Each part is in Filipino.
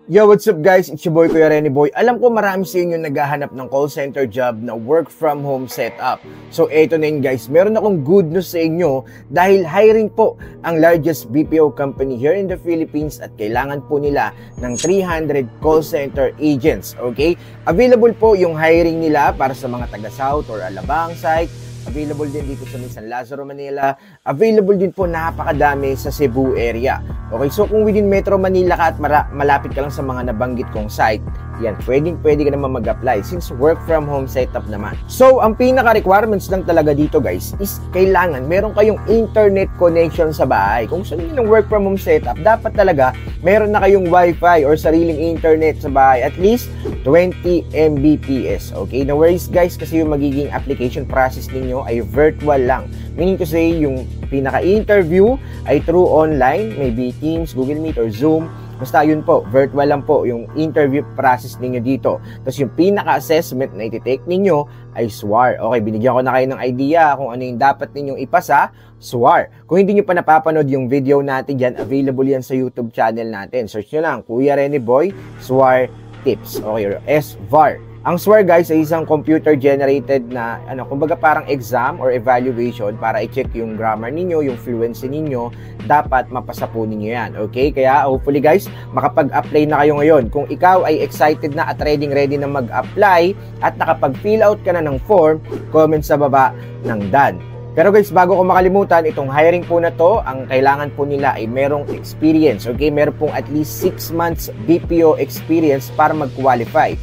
Yo, what's up guys? It's your boy Kuya Rene Boy. Alam ko marami sa inyo naghahanap ng call center job na work from home setup. So eto na yun guys, meron akong good news sa inyo dahil hiring po ang largest BPO company here in the Philippines at kailangan po nila ng 300 call center agents. Okay? Available po yung hiring nila para sa mga taga South or Alabang site. Available din dito sa San Lazaro, Manila. Available din po napakadami sa Cebu area. Okay, so kung within Metro Manila ka at malapit ka lang sa mga nabanggit kong site, yan, pwede ka naman mag-apply since work from home setup naman. So, ang pinaka-requirements lang talaga dito guys is kailangan meron kayong internet connection sa bahay. Kung gusto niyo ng work from home setup, dapat talaga meron na kayong wifi or sariling internet sa bahay, at least 20 Mbps. Okay, no worries guys kasi yung magiging application process ninyo ay virtual lang. Meaning to say, yung pinaka-interview ay through online, maybe Teams, Google Meet, or Zoom. Basta yun po, virtual lang po yung interview process ninyo dito. Tapos yung pinaka-assessment na iti-take ninyo ay SWAR. Okay, binigyan ko na kayo ng idea kung ano yung dapat ninyong ipasa, SWAR. Kung hindi nyo pa napapanood yung video natin dyan, available yan sa YouTube channel natin. Search nyo lang, Kuya Rene Boy, SWAR Tips. Okay, or SVAR. Ang SWAR guys ay isang computer-generated na, kumbaga parang exam or evaluation para i-check yung grammar ninyo, yung fluency ninyo. Dapat mapasa po ninyo yan. Okay? Kaya hopefully guys, makapag-apply na kayo ngayon. Kung ikaw ay excited na at ready na mag-apply at nakapag-fill out ka na ng form, comment sa baba ng done. Pero guys, bago ko makalimutan, itong hiring po na to, ang kailangan po nila ay merong experience. Okay? Meron pong at least 6 months BPO experience para mag-qualify.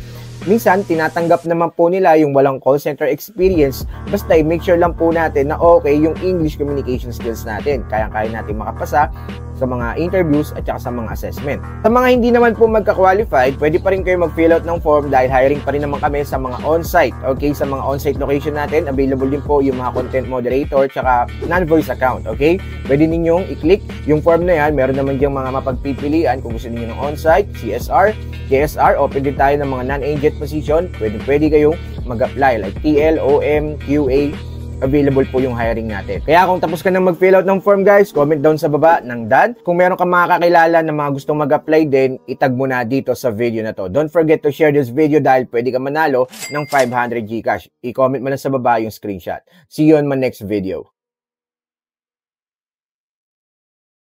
Minsan, tinatanggap naman po nila yung walang call center experience, basta make sure lang po natin na okay yung English communication skills natin. Kaya-kaya natin makapasa sa mga interviews at saka sa mga assessment. Sa mga hindi naman po magka-qualified, pwede pa rin kayo mag-fill out ng form dahil hiring pa rin naman kami sa mga on-site. Okay, sa mga on-site location natin, available din po yung mga content moderator tsaka non-voice account. Okay, pwede ninyong i-click yung form na yan. Meron naman diyang mga mapagpipilian kung gusto niyo ng on-site, CSR, KSR, open din tayo ng mga non-agent position. Pwede kayong mag-apply like TL, OM, QA. Available po yung hiring natin. Kaya kung tapos ka na mag-fill out ng form guys, comment down sa baba ng done. Kung meron kang mga kakilala na mga gustong mag-apply din, itag mo na dito sa video na to. Don't forget to share this video dahil pwede ka manalo ng 500 Gcash. I-comment mo na sa baba yung screenshot. See you on my next video.